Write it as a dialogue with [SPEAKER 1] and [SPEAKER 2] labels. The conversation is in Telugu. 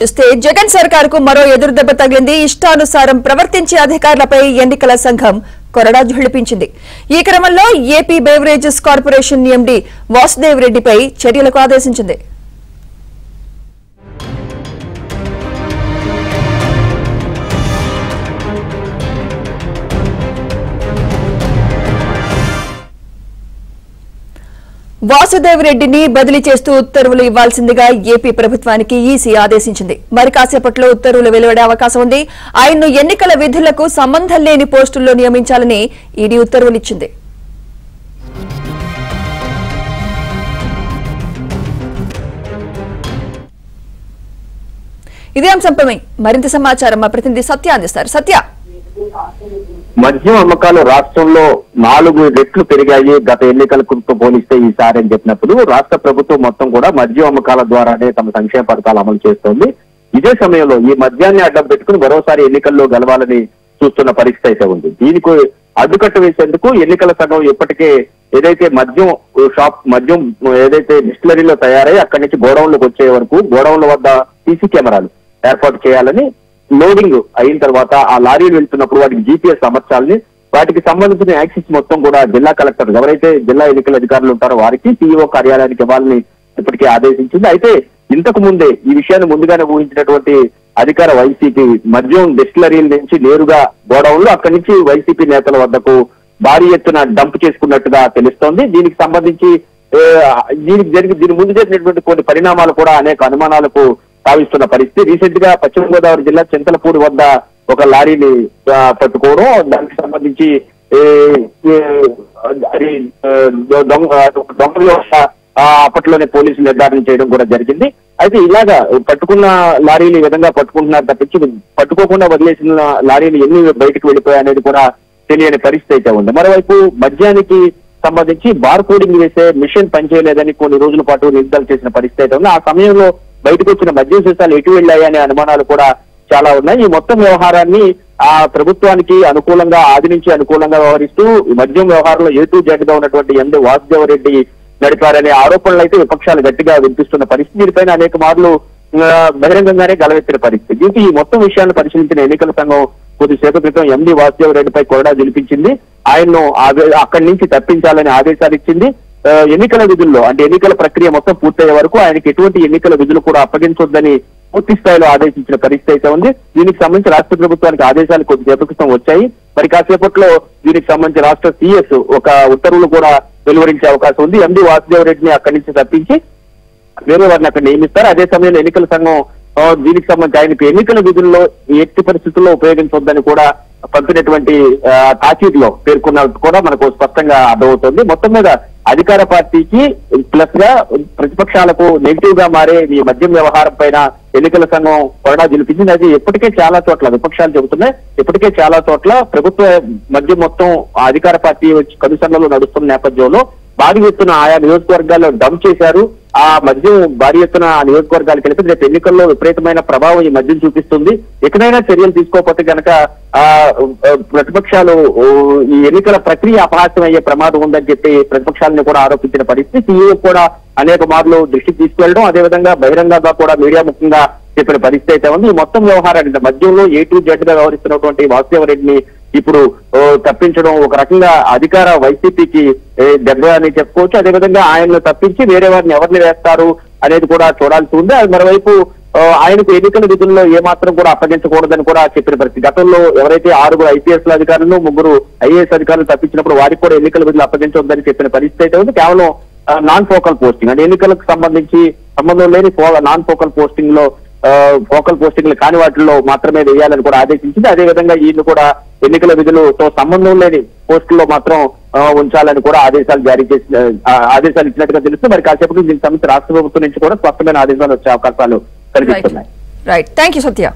[SPEAKER 1] చూస్తే జగన్ సర్కార్ కు మరో ఎదురుదెబ్బ తగిలింది. ఇష్టానుసారం ప్రవర్తించే అధికారులపై ఎన్నికల సంఘం కొరడా జుళిపించింది. ఈ క్రమంలో AP beverages corporation MD Vasudev రెడ్డిపై చర్యలకు ఆదేశించింది. వాసుదేవ్ రెడ్డిని బదిలీ చేస్తూ ఉత్తర్వులు ఇవ్వాల్సిందిగా ఏపీ ప్రభుత్వానికి ఈసీ ఆదేశించింది. మరి కాసేపట్లో ఉత్తర్వులు వెలువడే అవకాశం ఉంది. ఆయన్ను ఎన్నికల విధులకు సంబంధం లేని పోస్టుల్లో నియమించాలని ఈడీ ఉత్తర్వులు ఇచ్చింది. ఇదే అంశంపై మరింత సమాచారం మా ప్రతినిధి సత్య అందిస్తారు. సత్య,
[SPEAKER 2] మద్యం అమ్మకాలు రాష్ట్రంలో 4 రెట్లు పెరిగాయి గత ఎన్నికలకు పోలిస్తే ఈసారి అని చెప్పినప్పుడు రాష్ట్ర ప్రభుత్వం మొత్తం కూడా మద్యం అమ్మకాల ద్వారానే తమ సంక్షేమ పథకాలు అమలు చేస్తోంది. ఇదే సమయంలో ఈ మద్యాన్ని అడ్డం పెట్టుకుని మరోసారి ఎన్నికల్లో గెలవాలని చూస్తున్న పరిస్థితి అయితే ఉంది. దీనికి అడ్డుకట్ట వేసేందుకు ఎన్నికల సంఘం ఇప్పటికే ఏదైతే మద్యం ఏదైతే డిస్టిలరీలో తయారై అక్కడి నుంచి గోడౌన్లకు వచ్చే వరకు గోడౌన్ల వద్ద సీసీ కెమెరాలు ఏర్పాటు చేయాలని, లోడింగ్ అయిన తర్వాత ఆ లారీలు వెళ్తున్నప్పుడు వాటికి జీపీఎస్ అమర్చాలని, వాటికి సంబంధించిన యాక్సెస్ మొత్తం కూడా జిల్లా కలెక్టర్ ఎవరైతే జిల్లా ఎన్నికల అధికారులు ఉంటారో వారికి సీఈఓ కార్యాలయానికి ఇవ్వాలని ఇప్పటికే ఆదేశించింది. అయితే ఇంతకు ముందే ఈ విషయాన్ని ముందుగానే ఊహించినటువంటి అధికార వైసీపీ మద్యం డిస్టిలరీల నుంచి నేరుగా గోడౌన్లు అక్కడి నుంచి వైసీపీ నేతల వద్దకు భారీ ఎత్తున డంప్ చేసుకున్నట్టుగా తెలుస్తోంది. దీనికి సంబంధించి దీని ముందు జరిగినటువంటి కొన్ని పరిణామాలు కూడా అనేక అనుమానాలకు సాగిస్తున్న పరిస్థితి. రీసెంట్ గా పశ్చిమ గోదావరి జిల్లా చింతలపూడి వద్ద ఒక లారీని పట్టుకోవడం, దానికి సంబంధించి దొంగలు అప్పట్లోనే పోలీసులు నిర్ధారణ చేయడం కూడా జరిగింది. అయితే ఇలాగా పట్టుకున్న లారీలు ఈ విధంగా పట్టుకుంటున్నారు తప్పించి పట్టుకోకుండా వదిలేసిన లారీలు ఎన్ని బయటకు వెళ్ళిపోయాయనేది కూడా తెలియని పరిస్థితి అయితే ఉంది. మరోవైపు మద్యానికి సంబంధించి బార్ కోడింగ్ వేసే మిషన్ పనిచేయలేదని కొన్ని రోజుల పాటు నిర్ధారణ చేసిన పరిస్థితి అయితే ఉంది. ఆ సమయంలో బయటకు వచ్చిన మద్యం సీసాలు ఎటు వెళ్ళాయనే అనుమానాలు కూడా చాలా ఉన్నాయి. ఈ మొత్తం వ్యవహారాన్ని ఆ ప్రభుత్వానికి అనుకూలంగా ఆది నుంచి అనుకూలంగా వ్యవహరిస్తూ మద్యం వ్యవహారంలో A-to-Z గా ఉన్నటువంటి ఎండి వాసుదేవ్ రెడ్డి నడిపారనే ఆరోపణలు అయితే విపక్షాలు గట్టిగా వినిపిస్తున్న పరిస్థితి. దీనిపైన అనేక మార్లు బహిరంగంగానే గలవెత్తిన పరిస్థితి. దీనికి ఈ మొత్తం విషయాన్ని పరిశీలించిన ఎన్నికల సంఘం కొద్దిసేపు క్రితం ఎండి వాసుదేవ్ రెడ్డిపై కొరడా జలిపించింది. ఆయన్ను అక్కడి నుంచి తప్పించాలని ఆదేశాలు ఇచ్చింది. ఎన్నికల విధుల్లో అంటే ఎన్నికల ప్రక్రియ మొత్తం పూర్తయ్యే వరకు ఆయనకి ఎటువంటి ఎన్నికల విధులు కూడా అప్పగించొద్దని పూర్తి స్థాయిలో ఆదేశించిన పరిస్థితి అయితే ఉంది. దీనికి సంబంధించి రాష్ట్ర ప్రభుత్వానికి ఆదేశాలు కొద్దిసేపు క్రితం వచ్చాయి. మరి కాసేపట్లో దీనికి సంబంధించి రాష్ట్ర CS ఒక ఉత్తర్వులు కూడా వెలువరించే అవకాశం ఉంది. ఎండి వాసుదేవ్ రెడ్డిని అక్కడి నుంచి తప్పించి వేరే వారిని అక్కడ నియమిస్తారు. అదే సమయంలో ఎన్నికల సంఘం దీనికి సంబంధించి ఆయనకు ఎన్నికల విధుల్లో ఎట్టి పరిస్థితుల్లో ఉపయోగించొద్దని కూడా పంపినటువంటి తాకీదులో పేర్కొన్నట్టు కూడా మనకు స్పష్టంగా అర్థమవుతుంది. మొత్తం మీద అధికార పార్టీకి ప్లస్ గా ప్రతిపక్షాలకు నెగిటివ్ గా మారే ఈ మద్యం వ్యవహారం పైన ఎన్నికల సంఘం కొరడా జలిపించింది. అది ఇప్పటికే చాలా చోట్ల విపక్షాలు చెబుతున్నాయి. ఇప్పటికే చాలా చోట్ల ప్రభుత్వ మద్యం మొత్తం అధికార పార్టీ కమిషన్లలో నడుస్తున్న నేపథ్యంలో భారీ ఎత్తున ఆయా నియోజకవర్గాల్లో డంప్ చేశారు. ఆ మద్యం భారీ ఎత్తున ఆ నియోజకవర్గాలకు వెళితే రేపు ఎన్నికల్లో విపరీతమైన ప్రభావం ఈ మద్యం చూపిస్తుంది. ఎక్కడైనా చర్యలు తీసుకోకపోతే కనుక ప్రతిపక్షాలు ఈ ఎన్నికల ప్రక్రియ అపహాస్యం అయ్యే ప్రమాదం ఉందని చెప్పి ప్రతిపక్షాలను కూడా ఆరోపించిన పరిస్థితి. సీఈఓ కూడా అనేక మార్లు దృష్టికి తీసుకెళ్లడం, అదేవిధంగా బహిరంగంగా కూడా మీడియా ముఖ్యంగా చెప్పిన పరిస్థితి అయితే ఉంది. ఈ మొత్తం వ్యవహారాన్ని మద్యంలో A-to-Z గా వ్యవహరిస్తున్నటువంటి వాసుదేవ్ రెడ్డిని ఇప్పుడు తప్పించడం ఒక రకంగా అధికార వైసీపీకి దెబ్బ అని చెప్పుకోవచ్చు. అదేవిధంగా ఆయన్ను తప్పించి వేరే వారిని ఎవరిని వేస్తారు అనేది కూడా చూడాల్సి ఉంది. అది మరోవైపు ఆయనకు ఎన్నికల విధుల్లో ఏమాత్రం కూడా అప్పగించకూడదని కూడా చెప్పిన పరిస్థితి. గతంలో ఎవరైతే 6 IPS అధికారులు 3 IAS అధికారులు తప్పించినప్పుడు వారికి కూడా ఎన్నికల విధులు అప్పగించవద్దని చెప్పిన పరిస్థితి అయితే ఉంది. కేవలం నాన్ ఫోకల్ పోస్టింగ్ అంటే ఎన్నికలకు సంబంధించి సంబంధం లేని నాన్ ఫోకల్ పోస్టింగ్ లో ఫోకల్ పోస్టింగ్లు కాని వాటిల్లో మాత్రమే వేయాలని కూడా ఆదేశించింది. అదేవిధంగా ఈయన కూడా ఎన్నికల విధులతో సంబంధం లేని పోస్టుల్లో మాత్రం ఉంచాలని కూడా ఆదేశాలు ఇచ్చినట్టుగా తెలుస్తుంది. మరి కాసేపు దీనికి సంబంధించి రాష్ట్ర ప్రభుత్వం నుంచి కూడా స్పష్టమైన ఆదేశాలు వచ్చే అవకాశాలు కనిపిస్తున్నాయి.
[SPEAKER 1] Right, thank you Satya.